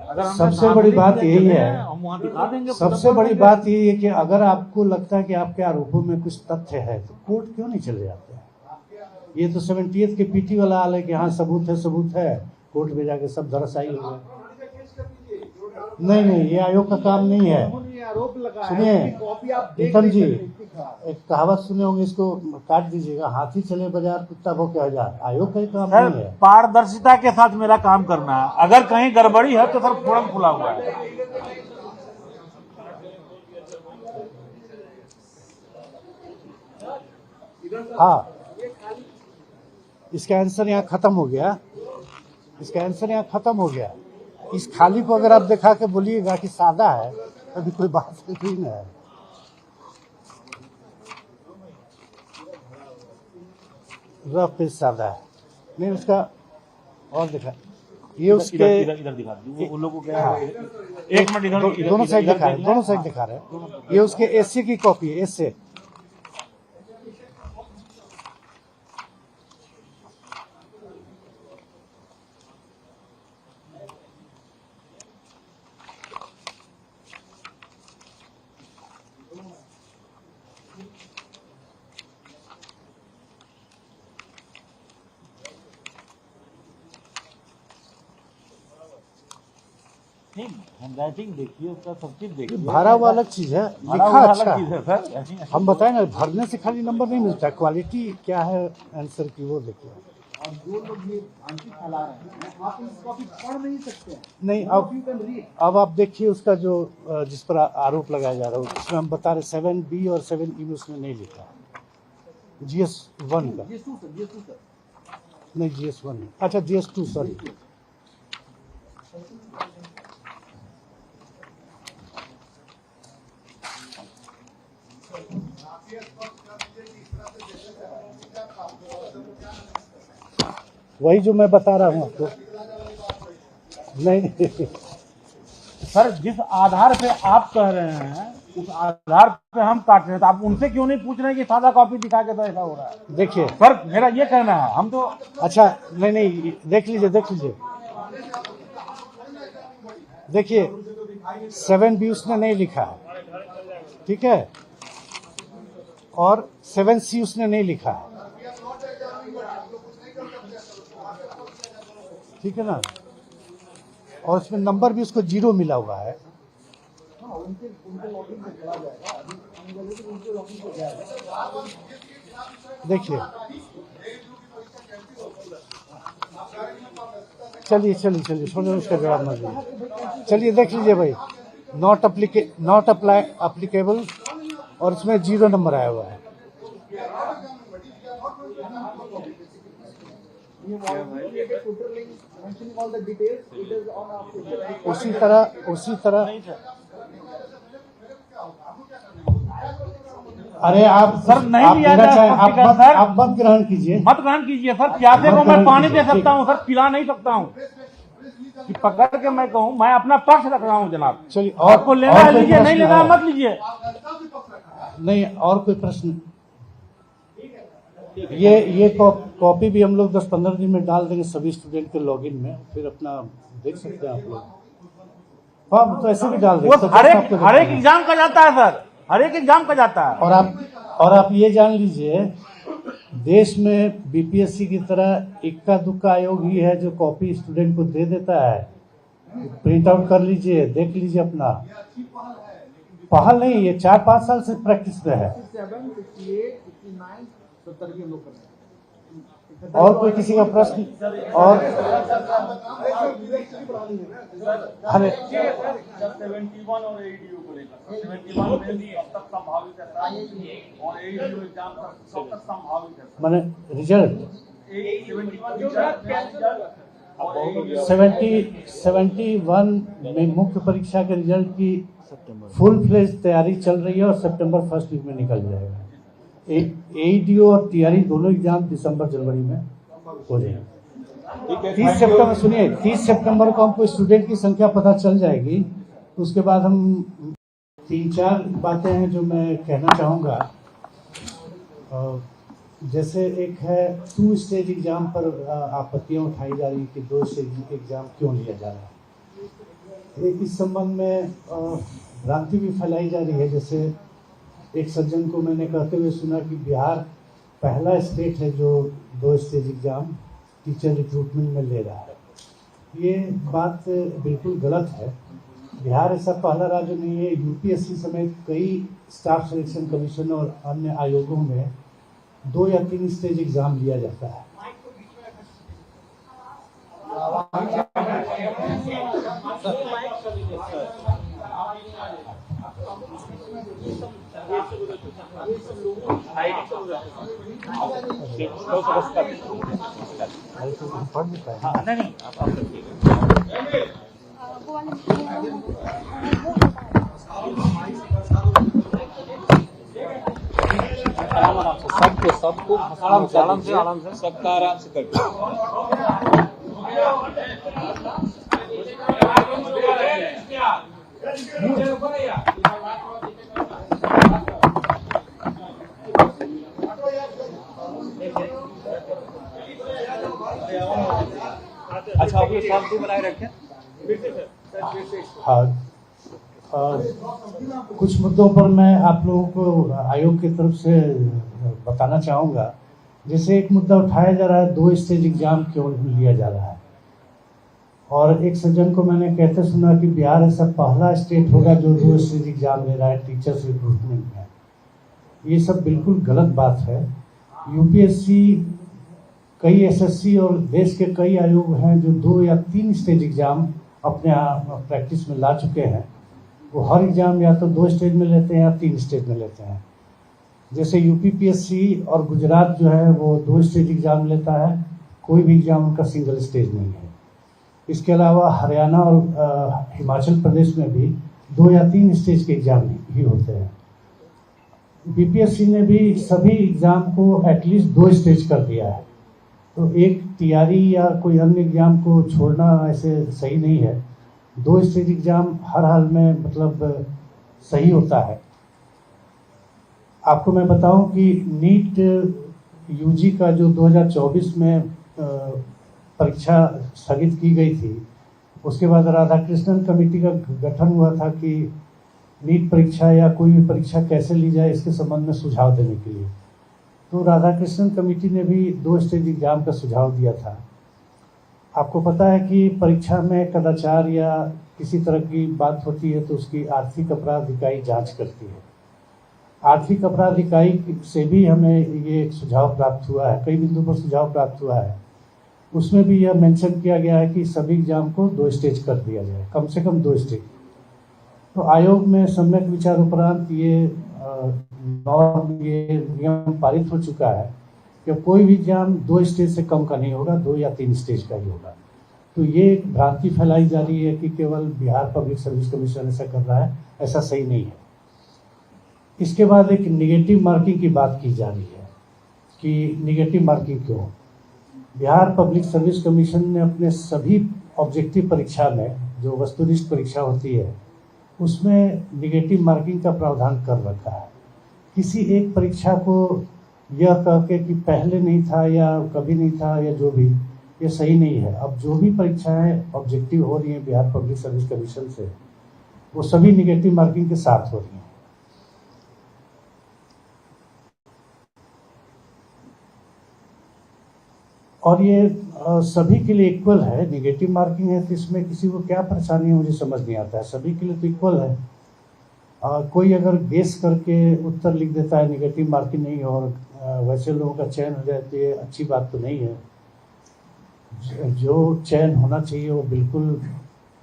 अगर सबसे बड़ी बात यही है, हम वहाँ दिखा देंगे। सबसे बड़ी बात यही है कि अगर आपको लगता है कि आपके आरोपों में कुछ तथ्य है तो कोर्ट क्यों नहीं चले जाते हैं? ये तो 70th के PT वाला हाल है कि हाँ सबूत है, कोर्ट में जाके सब धराशायी हो गए। नहीं, ये आयोग का काम नहीं है। सुनिए प्रीतम जी, एक कहावत सुने होंगे, इसको काट दीजिएगा, हाथी चले बाजार कुत्ता भौंके हजार। आयोग का ही काम नहीं है। पारदर्शिता के साथ मेरा काम करना है। अगर कहीं गड़बड़ी है तो सर फोरम खुला हुआ है। हाँ, इसका आंसर यहाँ खत्म हो गया, इसका आंसर यहाँ खत्म हो गया। इस खाली को अगर आप दिखा के बोलिएगा कि सादा है, अभी कोई बात नहीं है। रफ पेज सादा है, नहीं उसका और दिखा, ये उसके इधर दिखा दीजिए, वो लोगों को क्या है, एक मिनट इधर दोनों साइड दिखा रहे हैं, दोनों साइड दिखा रहे हैं। ये उसके एसए की कॉपी है, एसए। नहीं, हैंडराइटिंग देखिए, उसका सब चीज देखिए। भरा हुआ अलग चीज है, भरा लिखा हुआ अच्छा अलग चीज है। है सर, ऐसी हम बताएं ना, भरने से खाली नंबर नहीं मिलता, क्वालिटी क्या है आंसर की वो देखिए। और जो लोग ये भ्रांति फैला रहे हैं, आप इस कॉपी पढ़ नहीं सकते हैं। नहीं, You can read. अब आप देखिए उसका जो जिस पर आरोप लगाया जा रहा है, उसमें हम बता रहे 7B और 7E में उसने नहीं लिखा, GS1 का, GS2 सर, GS2 सर। नहीं GS1, अच्छा GS2, सॉरी। वही जो मैं बता रहा हूँ आपको। नहीं सर, जिस आधार पे आप कह रहे हैं उस आधार पे हम काट रहे हैं, तो आप उनसे क्यों नहीं पूछ रहे हैं कि सादा कॉपी दिखा के तो ऐसा हो रहा है? देखिए सर, मेरा ये कहना है, हम तो अच्छा, नहीं देख लीजिए, देखिए 7B उसने नहीं लिखा है, ठीक है, और 7C उसने नहीं लिखा है, ठीक है ना, और उसमें नंबर भी उसको 0 मिला हुआ है। देखिए, चलिए छोड़िए, उसका जवाब मत दीजिए। चलिए देख लीजिए भाई, नॉट अप्लीकेबल, और इसमें 0 नंबर आया हुआ है। उसी तरह अरे आप सर नहीं आप लिया देना जा चाहें, सकता, सर। आप मत ग्रहण कीजिए, मत ग्रहण कीजिए सर। प्यासे को मैं पानी दे सकता हूँ सर, पिला नहीं सकता हूँ कि पकड़ के मैं कहूँ। मैं अपना पक्ष रख रहा हूँ जनाब। चलिए, आपको लेना है लीजिए, नहीं लेना है मत लीजिए। नहीं, और कोई प्रश्न? ये कॉपी भी हम लोग 10-15 दिन में डाल देंगे सभी स्टूडेंट के लॉगिन में, फिर अपना देख सकते हैं आप लोग। हाँ, तो ऐसे भी डाल देंगे, वो हर एक एग्जाम का जाता है सर, हर एक एग्जाम का जाता है। और आप ये जान लीजिए, देश में बीपीएससी की तरह इक्का दुक्का आयोग ही है जो कॉपी स्टूडेंट को दे देता है। प्रिंट आउट कर लीजिए, देख लीजिए अपना। पहल नहीं, ये 4-5 साल से प्रैक्टिस में है। 67, 68, 69, 70 के लोग कर रहे हैं। और कोई किसी का प्रश्न? और अरे 71 और ADU को लेकर 71 में अब तक संभावित है और ADU एग्जाम कब तक संभावित है? मैंने रिजल्ट 71 में मुख्य परीक्षा के रिजल्ट की फुल फ्लेज तैयारी चल रही है और सितंबर फर्स्ट वीक में निकल जाएगा। ADU और TRE दोनों एग्जाम दिसंबर-जनवरी में हो जाएंगे। 30 सितंबर, सुनिए, 30 सितंबर को हमको स्टूडेंट की संख्या पता चल जाएगी। उसके बाद हम 3-4 बातें हैं जो मैं कहना चाहूँगा। जैसे एक है 2 स्टेज एग्जाम पर आपत्तियाँ उठाई जा रही कि 2 स्टेज एग्जाम क्यों लिया जा रहा है। एक इस संबंध में भ्रांति भी फैलाई जा रही है। जैसे एक सज्जन को मैंने कहते हुए सुना कि बिहार पहला स्टेट है जो 2 स्टेज एग्जाम टीचर रिक्रूटमेंट में ले रहा है। ये बात बिल्कुल गलत है। बिहार ऐसा पहला राज्य नहीं है। यूपीएससी समेत कई स्टाफ सिलेक्शन कमीशन और अन्य आयोगों में 2 या 3 स्टेज एग्जाम लिया जाता है। हाँ नहीं आप रखिए। आराम से सबको आराम से सबका आराम से कर। अच्छा आप लोग शांति बनाए रखें। हाँ, कुछ मुद्दों पर मैं आप लोगों को आयोग की तरफ से बताना चाहूँगा। जैसे एक मुद्दा उठाया जा रहा है, 2 स्टेज एग्जाम क्यों लिया जा रहा है, और एक सज्जन को मैंने कहते सुना कि बिहार ऐसा पहला स्टेट होगा जो 2 स्टेज एग्जाम ले रहा है टीचर्स रिक्रूटमेंट में। ये सब बिल्कुल गलत बात है। यूपीएससी, कई एसएससी और देश के कई आयोग हैं जो 2 या 3 स्टेज एग्जाम अपने प्रैक्टिस में ला चुके हैं। वो हर एग्जाम या तो 2 स्टेज में लेते हैं या 3 स्टेज में लेते हैं। जैसे यूपीपीएससी और गुजरात जो है वो 2 स्टेज एग्जाम लेता है, कोई भी एग्जाम उनका सिंगल स्टेज नहीं है। इसके अलावा हरियाणा और हिमाचल प्रदेश में भी 2 या 3 स्टेज के एग्जाम ही होते हैं। बीपीएससी ने भी सभी एग्जाम को एटलीस्ट 2 स्टेज कर दिया है। तो एक तैयारी या कोई अन्य एग्जाम को छोड़ना ऐसे सही नहीं है। 2 स्टेज एग्जाम हर हाल में मतलब सही होता है। आपको मैं बताऊं कि नीट यूजी का जो 2024 में परीक्षा स्थगित की गई थी, उसके बाद राधाकृष्णन कमेटी का गठन हुआ था कि नीट परीक्षा या कोई भी परीक्षा कैसे ली जाए इसके संबंध में सुझाव देने के लिए। तो राधाकृष्णन कमेटी ने भी 2 स्टेज एग्जाम का सुझाव दिया था। आपको पता है कि परीक्षा में कदाचार या किसी तरह की बात होती है तो उसकी आर्थिक अपराध इकाई जांच करती है। आर्थिक अपराध इकाई से भी हमें ये एक सुझाव प्राप्त हुआ है, कई बिंदु पर सुझाव प्राप्त हुआ है। उसमें भी यह मेंशन किया गया है कि सभी एग्जाम को 2 स्टेज कर दिया जाए, कम से कम 2 स्टेज। तो आयोग में सम्यक विचार उपरांत ये नियम पारित हो चुका है कि कोई भी एग्जाम 2 स्टेज से कम का नहीं होगा, 2 या 3 स्टेज का ही होगा। तो ये एक भ्रांति फैलाई जा रही है कि केवल बिहार पब्लिक सर्विस कमीशन ऐसा कर रहा है, ऐसा सही नहीं है। इसके बाद एक निगेटिव मार्किंग की बात की जा रही है कि निगेटिव मार्किंग क्यों। बिहार पब्लिक सर्विस कमीशन ने अपने सभी ऑब्जेक्टिव परीक्षा में, जो वस्तुनिष्ठ परीक्षा होती है, उसमें निगेटिव मार्किंग का प्रावधान कर रखा है। किसी एक परीक्षा को यह कह के कि पहले नहीं था या कभी नहीं था या जो भी, ये सही नहीं है। अब जो भी परीक्षाएं ऑब्जेक्टिव हो रही हैं बिहार पब्लिक सर्विस कमीशन से, वो सभी निगेटिव मार्किंग के साथ हो रही हैं। और ये सभी के लिए इक्वल है। निगेटिव मार्किंग है तो इसमें किसी को क्या परेशानी है मुझे समझ नहीं आता है। सभी के लिए तो इक्वल है। कोई अगर गेस करके उत्तर लिख देता है निगेटिव मार्किंग नहीं और वैसे लोगों का चयन हो जाए तो ये अच्छी बात तो नहीं है। जो चयन होना चाहिए वो बिल्कुल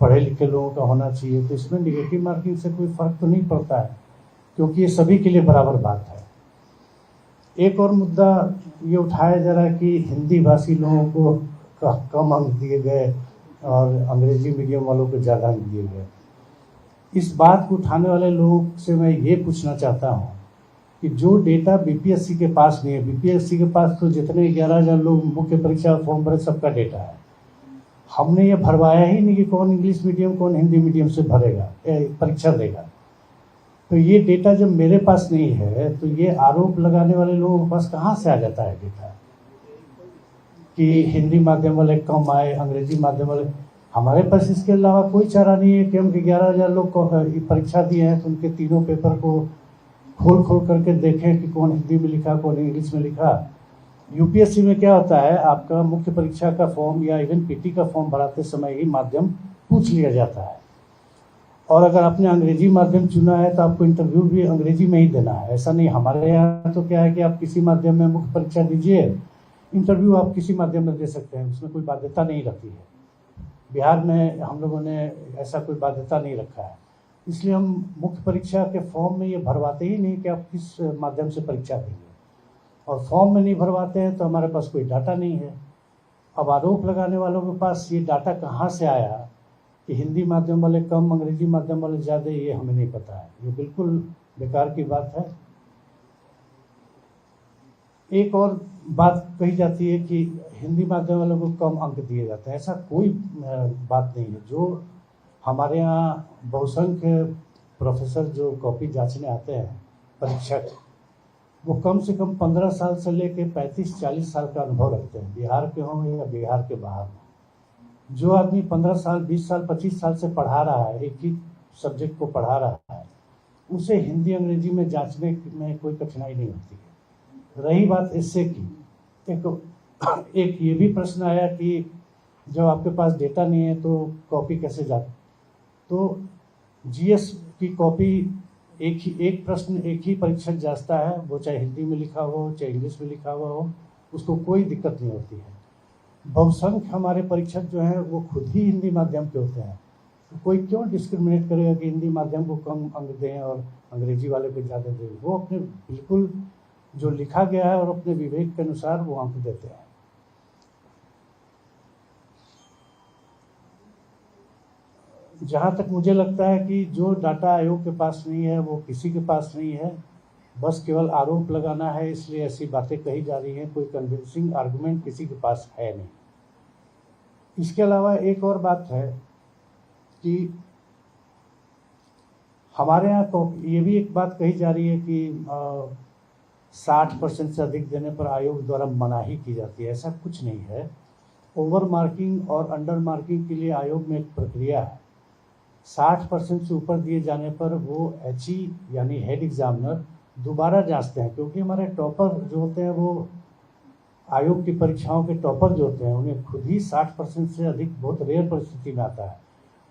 पढ़े लिखे लोगों का होना चाहिए। तो इसमें निगेटिव मार्किंग से कोई फर्क तो नहीं पड़ता है, क्योंकि ये सभी के लिए बराबर बात है। एक और मुद्दा ये उठाया जा रहा है कि हिंदी भाषी लोगों को कम अंक दिए गए और अंग्रेजी मीडियम वालों को ज़्यादा अंक दिए गए। इस बात को उठाने वाले लोगों से मैं ये पूछना चाहता हूँ कि जो डेटा बीपीएससी के पास नहीं है, बीपीएससी के पास तो जितने 11,000 लोग मुख्य परीक्षा फॉर्म भरे सबका डेटा है। हमने ये भरवाया ही नहीं कि कौन इंग्लिश मीडियम कौन हिंदी मीडियम से भरेगा परीक्षा देगा। तो ये डेटा जब मेरे पास नहीं है तो ये आरोप लगाने वाले लोगों के पास कहाँ से आ जाता है डेटा कि हिंदी माध्यम वाले कम आए, अंग्रेजी माध्यम वाले। हमारे पास इसके अलावा कोई चारा नहीं है कि हम 11,000 लोग को परीक्षा दिए हैं तो उनके तीनों पेपर को खोल खोल करके देखें कि कौन हिंदी में लिखा कौन इंग्लिश में लिखा। यूपीएससी में क्या होता है, आपका मुख्य परीक्षा का फॉर्म या इवन पीटी का फॉर्म भराते समय ही माध्यम पूछ लिया जाता है, और अगर आपने अंग्रेजी माध्यम चुना है तो आपको इंटरव्यू भी अंग्रेजी में ही देना है। ऐसा नहीं, हमारे यहाँ तो क्या है कि आप किसी माध्यम में मुख्य परीक्षा दीजिए, इंटरव्यू आप किसी माध्यम में दे सकते हैं, उसमें कोई बाध्यता नहीं रहती है। बिहार में हम लोगों ने ऐसा कोई बाध्यता नहीं रखा है, इसलिए हम मुख्य परीक्षा के फॉर्म में ये भरवाते ही नहीं कि आप किस माध्यम से परीक्षा देंगे। और फॉर्म में नहीं भरवाते हैं तो हमारे पास कोई डाटा नहीं है। अब आरोप लगाने वालों के पास ये डाटा कहाँ से आया कि हिंदी माध्यम वाले कम, अंग्रेजी माध्यम वाले ज़्यादा, ये हमें नहीं पता है। ये बिल्कुल बेकार की बात है। एक और बात कही जाती है कि हिंदी माध्यम वालों को कम अंक दिए जाते हैं। ऐसा कोई बात नहीं है। जो हमारे यहाँ बहुसंख्य प्रोफेसर जो कॉपी जांचने आते हैं, परीक्षक, वो कम से कम 15 साल से लेकर 35-40 साल का अनुभव रखते हैं, बिहार के हों या बिहार के बाहर हों। जो आदमी 15 साल, 20 साल, 25 साल से पढ़ा रहा है, एक ही सब्जेक्ट को पढ़ा रहा है, उसे हिंदी अंग्रेजी में जांचने में कोई कठिनाई नहीं होती है। रही बात इससे की, एक ये भी प्रश्न आया कि जब आपके पास डेटा नहीं है तो कॉपी कैसे जाती। तो जीएस की कॉपी एक प्रश्न एक ही परीक्षक जांचता है, वो चाहे हिंदी में लिखा हो चाहे इंग्लिश में लिखा हुआ हो, उसको कोई दिक्कत नहीं होती है। बहुसंख्य हमारे परीक्षक जो हैं वो खुद ही हिंदी माध्यम के होते हैं, तो कोई क्यों डिस्क्रिमिनेट करेगा कि हिंदी माध्यम को कम अंक दें और अंग्रेजी वाले को ज़्यादा दें। वो अपने बिल्कुल जो लिखा गया है और अपने विवेक के अनुसार वो अंक देते हैं। जहाँ तक मुझे लगता है कि जो डाटा आयोग के पास नहीं है वो किसी के पास नहीं है, बस केवल आरोप लगाना है, इसलिए ऐसी बातें कही जा रही हैं। कोई कन्विंसिंग आर्गुमेंट किसी के पास है नहीं। इसके अलावा एक और बात है कि हमारे यहाँ ये भी एक बात कही जा रही है कि 60% से अधिक देने पर आयोग द्वारा मनाही की जाती है। ऐसा कुछ नहीं है। ओवर मार्किंग और अंडर मार्किंग के लिए आयोग में एक प्रक्रिया है। 60% से ऊपर दिए जाने पर वो HE यानी हेड एग्जामिनर दोबारा जांचते हैं, क्योंकि हमारे टॉपर जो होते हैं वो आयोग की परीक्षाओं के टॉपर जो होते हैं उन्हें खुद ही 60% से अधिक बहुत रेयर परिस्थिति में आता है।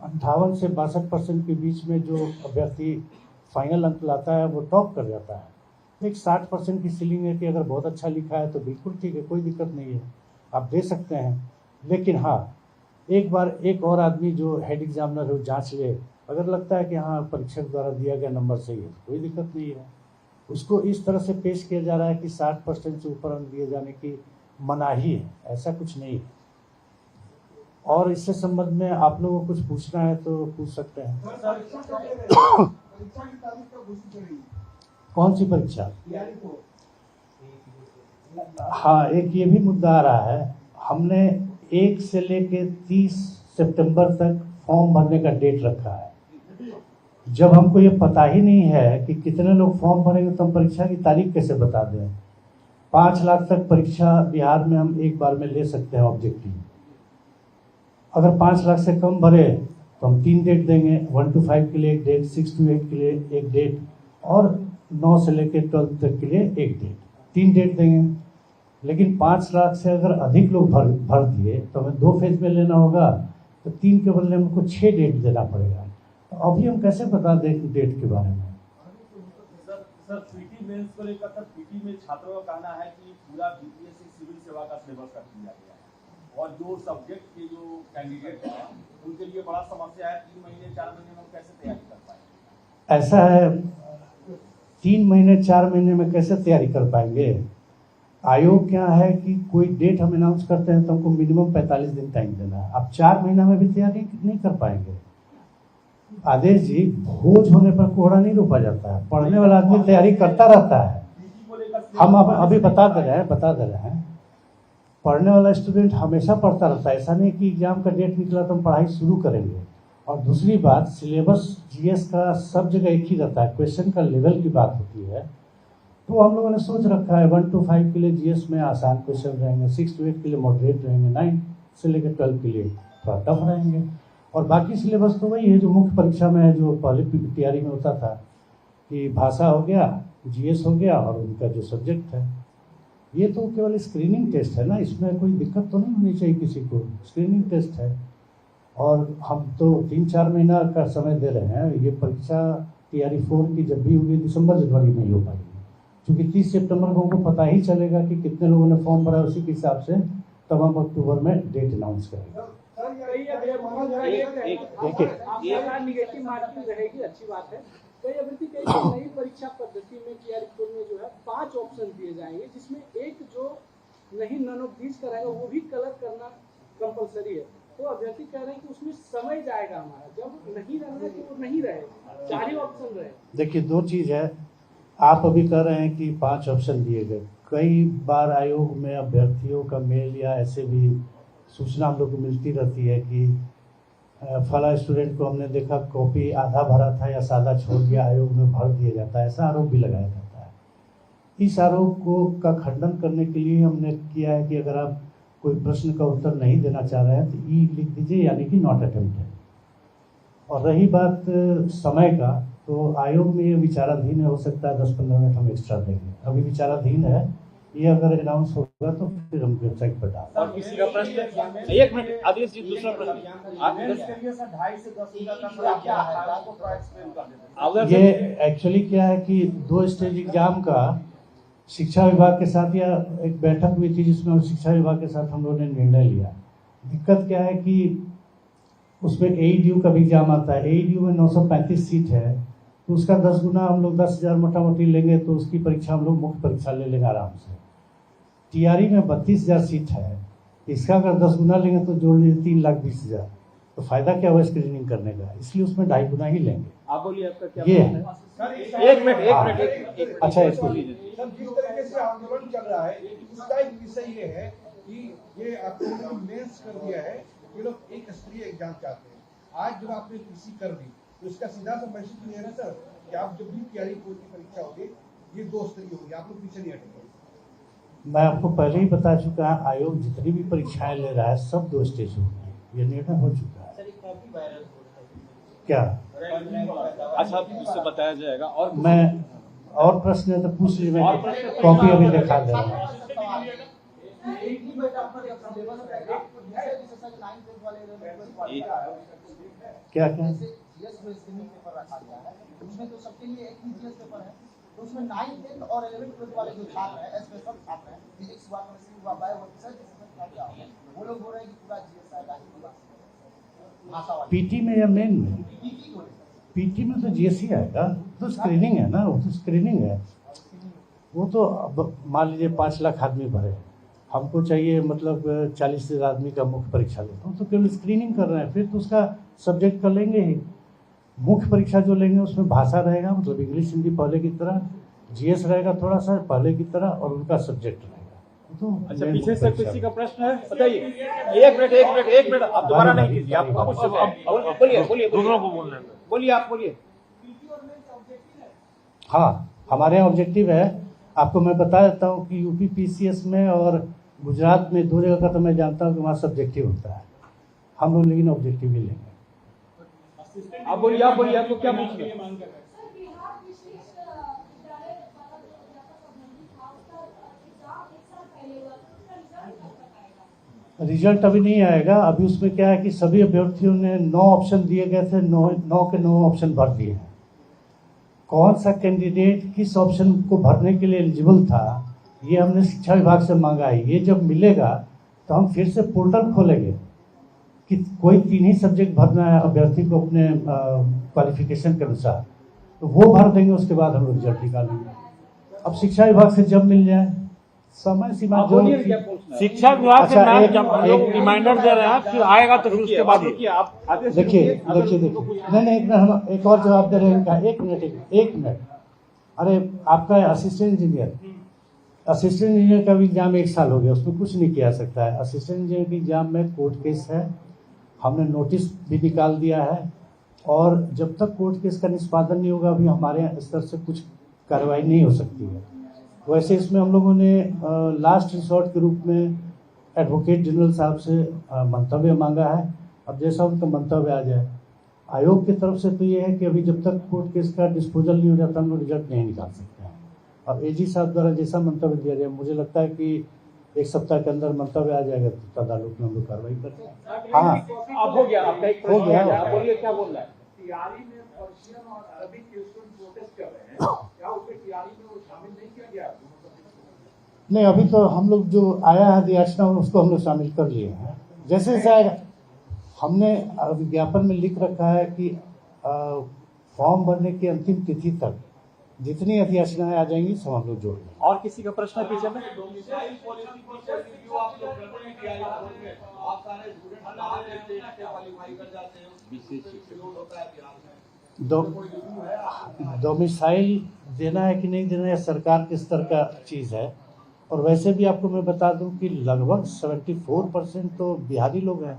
58 से 62% के बीच में जो अभ्यर्थी फाइनल अंक लाता है वो टॉप कर जाता है। एक 60% की सीलिंग है कि अगर बहुत अच्छा लिखा है तो बिल्कुल ठीक है, कोई दिक्कत नहीं है, आप दे सकते हैं। लेकिन हाँ, एक बार एक और आदमी जो हेड एग्जामिनर है जांच ले, अगर लगता है कि हाँ परीक्षक द्वारा दिया गया नंबर सही है तो कोई दिक्कत नहीं है। उसको इस तरह से पेश किया जा रहा है कि 60% से ऊपर अंक दिए जाने की मनाही है, ऐसा कुछ नहीं है। और इससे संबंध में आप लोगों को कुछ पूछना है तो पूछ सकते हैं। कौन सी परीक्षा? हाँ, एक ये भी मुद्दा आ रहा है। हमने 1 से लेके 30 सितंबर तक फॉर्म भरने का डेट रखा है। जब हमको ये पता ही नहीं है कि कितने लोग फॉर्म भरेंगे तो हम परीक्षा की तारीख कैसे बता दें। 5 लाख तक परीक्षा बिहार में हम एक बार में ले सकते हैं ऑब्जेक्टिव। अगर 5 लाख से कम भरे तो हम 3 डेट देंगे, 1 to 5 के लिए एक डेट, 6 to 8 के लिए एक डेट और 9 से लेकर 12 तक के लिए एक डेट, 3 डेट देंगे। लेकिन 5 लाख से अगर अधिक लोग भर दिए तो हमें 2 फेज में लेना होगा, तो 3 के बदले हमको 6 डेट देना पड़ेगा। तो अभी हम कैसे बता दें डेट के बारे में? सर पीटी मेंस को लेकर सर पीटी में छात्रों का कहना है कि पूरा बीपीएससी सिविल सेवा का सिलेबस कर दिया गया है और जो सब्जेक्ट के जो कैंडिडेट हैं उनके लिए बड़ा समस्या है। 3 महीने 4 महीने में कैसे तैयारी कर पाएंगे? ऐसा है, 3 महीने 4 महीने में कैसे तैयारी कर पाएंगे? आयोग क्या है कि कोई डेट हम अनाउंस करते हैं तो हमको मिनिमम 45 दिन टाइम देना है। अब 4 महीना में भी तैयारी नहीं कर पाएंगे। आदेश जी, भोज होने पर कोहरा नहीं रोपा जाता है। पढ़ने वाला आदमी तैयारी करता रहता है। हम अभी बता दे रहे हैं पढ़ने वाला स्टूडेंट हमेशा पढ़ता रहता है। ऐसा नहीं कि एग्जाम का डेट निकला तो हम पढ़ाई शुरू करेंगे। और दूसरी बात, सिलेबस जीएस का सब जगह एक ही रहता है, क्वेश्चन का लेवल की बात होती है। तो हम लोगों ने सोच रखा है 1 to 5 के लिए जीएस में आसान क्वेश्चन रहेंगे, 6 to 8 के लिए मॉडरेट रहेंगे, 9 से लेकर 12 के लिए थोड़ा टफ रहेंगे। और बाकी सिलेबस तो वही है जो मुख्य परीक्षा में है, जो पहले तैयारी में होता था कि भाषा हो गया, जीएस हो गया और उनका जो सब्जेक्ट है। ये तो केवल स्क्रीनिंग टेस्ट है ना, इसमें कोई दिक्कत तो नहीं होनी चाहिए किसी को। स्क्रीनिंग टेस्ट है और हम तो 3-4 महीना का समय दे रहे हैं। ये परीक्षा तैयारी 4 की जब भी होगी दिसंबर जनवरी में ही हो पाएगी, क्योंकि 30 सितंबर को हमको पता ही चलेगा कि कितने लोगों ने फॉर्म भरा, उसी के हिसाब से तब हम अक्टूबर में डेट अनाउंस करेंगे। निगेटिव मार्किंग रहेगी, अच्छी बात है, कई अभ्यर्थी कई नई परीक्षा पद्धति में किया रिपोर्ट में जो है 5 ऑप्शन दिए जाएंगे, जिसमें एक जो नहीं नन ऑफ दीज कराएगा वो भी कलर करना कंपलसरी है। तो अभ्यर्थी कह रहे हैं कि उसमें समय जाएगा हमारा, जब नहीं रहना है तो वो नहीं रहे, 4 ही ऑप्शन रहे। देखिए, 2 चीज़ है। आप अभी कह रहे हैं कि 5 ऑप्शन दिए गए। कई बार आयोग में अभ्यर्थियों का मेल या ऐसे भी सूचना हम लोग को मिलती रहती है कि फला स्टूडेंट को हमने देखा कॉपी आधा भरा था या सादा छोड़ दिया, आयोग में भर दिया जाता है, ऐसा आरोप भी लगाया जाता है। इस आरोप को का खंडन करने के लिए हमने किया है कि अगर आप कोई प्रश्न का उत्तर नहीं देना चाह रहे हैं तो ई लिख दीजिए, यानी कि नॉट अटेम्प्टेड। और रही बात समय का, तो आयोग में ये विचाराधीन है, हो सकता है 10-15 मिनट हम एक्स्ट्रा देंगे, अभी विचाराधीन है। ये अगर अनाउंस होगा तो फिर हम वेबसाइट पर डालेंगे। और किसी का प्रश्न? 1 मिनट आदेश जी, दूसरा प्रश्न आप मेंस के लिए सर 2.5 से 10 मिनट का समय क्या है, आपको थोड़ा एक्सप्लेन कर देते हैं। ये एक्चुअली क्या है कि 2 स्टेज एग्जाम का शिक्षा विभाग के साथ या एक बैठक हुई थी जिसमें शिक्षा विभाग के साथ हम लोगों ने निर्णय लिया। दिक्कत क्या है कि उसमें AEDU का भी एग्जाम आता है। AEDU में 935 सीट है, तो उसका 10 गुना हम लोग 10,000 मोटा मोटी लेंगे तो उसकी परीक्षा हम लोग मुख्य परीक्षा ले लेंगे आराम से। TRE में 32,000 सीट है, इसका अगर 10 गुना लेंगे तो जोड़ लीजिए 3,20,000, तो फायदा क्या हुआ स्क्रीनिंग करने का, इसलिए उसमें 2.5 गुना ही लेंगे। आप बोलिए, आपका क्या ये प्रश्न है? एक मिनट अच्छा, इसको सर, जिस तरीके से आंदोलन चल रहा है उसका एक विषय ये है कि ये आपने मेंस कर दिया है, ये लोग एक स्तरीय एग्जाम चाहते हैं। आज जब आपने PC कर दी तो इसका सीधा सा मैसेज ये है ना सर कि आप जब भी TRE कोर्ट की परीक्षा होगी ये 2 स्तरीय होगी, आप लोग पीछे नहीं हटेंगे। मैं आपको पहले ही बता चुका है, आयोग जितनी भी परीक्षाएं ले रहा है सब 2 स्टेज होगी, ये निर्णय हो चुका है। क्या अच्छा, इससे बताया जाएगा। और मैं और प्रश्न है तो पूछ लीजिए, मैं कॉपी अभी दिखा दे रहा हूँ। क्या क्या पेपर रखा गया है, उसमें तो सबके लिए एक ही GS पेपर है, तो उसमें 9th 10th और 11th 12th वाले जो छात्र हैं, स्पेशल छात्र हैं, फिजिक्स हुआ, केमिस्ट्री हुआ, बायो हुआ, सर क्या होगा, वो लोग बोल रहे हैं कि पूरा GS आएगा भाषा वाला। PT में या मेन में? PT में तो GS ही आएगा, तो स्क्रीनिंग है ना, वो तो स्क्रीनिंग है। वो तो अब मान लीजिए 5 लाख आदमी भरे, हमको चाहिए मतलब 40,000 आदमी का मुख्य परीक्षा लेता हूँ, तो केवल स्क्रीनिंग कर रहे हैं, फिर तो उसका सब्जेक्ट कर लेंगे ही। मुख्य परीक्षा जो लेंगे उसमें भाषा रहेगा, मतलब इंग्लिश हिंदी पहले की तरह, GS रहेगा थोड़ा सा पहले की तरह, और उनका सब्जेक्ट रहेगा। तो अच्छा, पीछे से किसी का प्रश्न है, बताइए। 1 मिनट आप दोबारा नहीं कीजिए, आप बोलिए, दूसरों को बोलने दो। बोलिए, आप बोलिए। हाँ, हमारे यहाँ ऑब्जेक्टिव है, आपको मैं बता देता हूँ कि UP PCS में और गुजरात में 2 जगह का तो मैं जानता हूँ कि वहाँ सब्जेक्टिव होता है, हम लोग लेकिन ऑब्जेक्टिव ही लेंगे। आप बोलिए, आपको क्या पूछना है? रिजल्ट अभी नहीं आएगा, अभी उसमें क्या है कि सभी अभ्यर्थियों ने 9 ऑप्शन दिए गए थे, 9 के 9 ऑप्शन भर दिए हैं। कौन सा कैंडिडेट किस ऑप्शन को भरने के लिए एलिजिबल था, ये हमने शिक्षा विभाग से मांगा है। ये जब मिलेगा तो हम फिर से पोर्टल खोलेंगे कि कोई 3 ही सब्जेक्ट भरना है अभ्यर्थी को अपने क्वालिफिकेशन के अनुसार, तो वो भर देंगे, उसके बाद हम लोग रिजल्ट निकालेंगे। अब शिक्षा विभाग से जब मिल जाए, समय सीमा जो शिक्षा विभाग से रिमाइंडर दे रहे हैं कि आएगा तो फिर उसके बाद देखिए नहीं, एक और जवाब दे रहे हैं। एक मिनट, अरे आपका असिस्टेंट इंजीनियर का भी एग्जाम 1 साल हो गया, उसमें कुछ नहीं किया सकता है। असिस्टेंट इंजीनियर के एग्जाम में कोर्ट केस है, हमने नोटिस भी निकाल दिया है, और जब तक कोर्ट केस का निष्पादन नहीं होगा अभी हमारे स्तर से कुछ कार्रवाई नहीं हो सकती है। वैसे इसमें हम लोगों ने लास्ट रिसोर्ट के रूप में एडवोकेट जनरल साहब से मंतव्य मांगा है। अब जैसा उनका मंतव्य आ जाए, आयोग की तरफ से तो ये है कि अभी जब तक कोर्ट केस का डिस्पोजल नहीं हो जाता हम लोग रिजल्ट नहीं निकाल सकते हैं। अब AG साहब द्वारा जैसा मंतव्य दिया जाए, मुझे लगता है कि 1 सप्ताह के अंदर मंतव्य आ जाएगा, तो तदालुक में हम लोग कार्रवाई करते हैं। हाँ, अब हो गया, आपका एक प्रश्न आप बोलिए, क्या बोल रहा है? TRE में पर्शियन और अरबिक के स्टूडेंट प्रोटेस्ट कर रहे हैं, क्या उसमें TRE में वो शामिल नहीं किया गया? नहीं, अभी तो हम लोग जो आया है याचना उसको हम लोग शामिल कर लिए हैं। जैसे जैसे हमने विज्ञापन में लिख रखा है कि फॉर्म भरने की अंतिम तिथि तक जितनी अधियाचनाएं आ जाएंगी सब हम लोग जोड़ देंगे। और किसी का प्रश्न है पीछे में? डोमिसाइल पॉलिसी पर रिव्यू आप लोग करते हैं कि आप सारे स्टूडेंट बाहर के स्टेट से क्वालीफाई कर जाते हैं, उसमें लोड होता है बिहार में। डोमिसाइल देना है कि नहीं देना है सरकार के स्तर का चीज़ है। और वैसे भी आपको मैं बता दूं कि लगभग 74% तो बिहारी लोग हैं,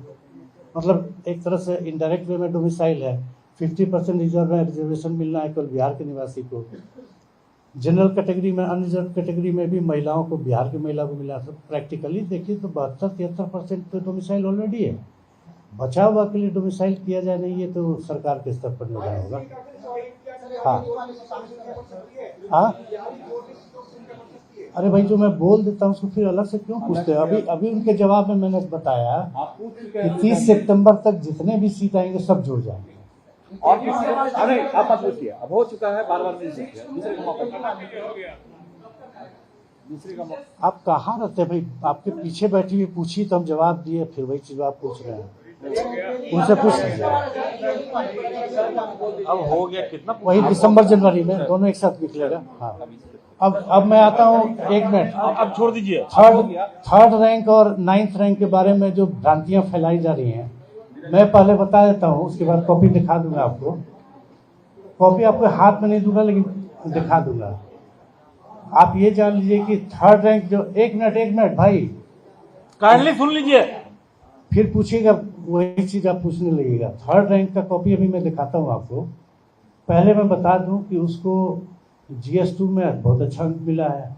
मतलब एक तरह से इनडायरेक्ट वे में डोमिसाइल है। 50% रिजर्व है, रिजर्वेशन मिलना है केवल बिहार के निवासी को। जनरल कैटेगरी में, अनरिजर्व कैटेगरी में भी महिलाओं को, बिहार की महिला को मिला। तो प्रैक्टिकली देखिए तो 72-73% तो डोमिसाइल ऑलरेडी है। बचा हुआ के लिए डोमिसाइल किया जाए नहीं, ये तो सरकार के स्तर पर निर्णय होगा। हाँ हाँ, अरे भाई जो मैं बोल देता हूँ उसको फिर अलग से क्यों पूछते हैं? अभी उनके जवाब में मैंने बताया कि 30 सितंबर तक जितने भी सीट आएंगे सब जुड़ जाएंगे। और किसी का नहीं, आप मत पूछिए, अब हो चुका है, बार बार नहीं पूछिए। दूसरे का मौका, दूसरे का मौका। आप कहाँ रहते हैं भाई? आपके पीछे बैठी हुई पूछी तो हम जवाब दिए, फिर वही चीज आप पूछ रहे हैं, उनसे पूछ लीजिए। अब हो गया कितना? वही दिसंबर जनवरी में दोनों एक साथ निकलेगा। हाँ, अब मैं आता हूँ, एक मिनट। अब छोड़ दीजिए। थर्ड रैंक और 9th रैंक के बारे में जो भ्रांतियां फैलाई जा रही हैं, मैं पहले बता देता हूँ, उसके बाद कॉपी दिखा दूंगा आपको। कॉपी आपको हाथ में नहीं दूंगा लेकिन दिखा दूंगा। आप ये जान लीजिए कि थर्ड रैंक जो, एक मिनट भाई, काइंडली सुन लीजिए, फिर पूछिएगा वही चीज आप पूछने लगेगा। थर्ड रैंक का कॉपी अभी मैं दिखाता हूँ आपको। पहले मैं बता दूं कि उसको GS2 में बहुत अच्छा अंक मिला है।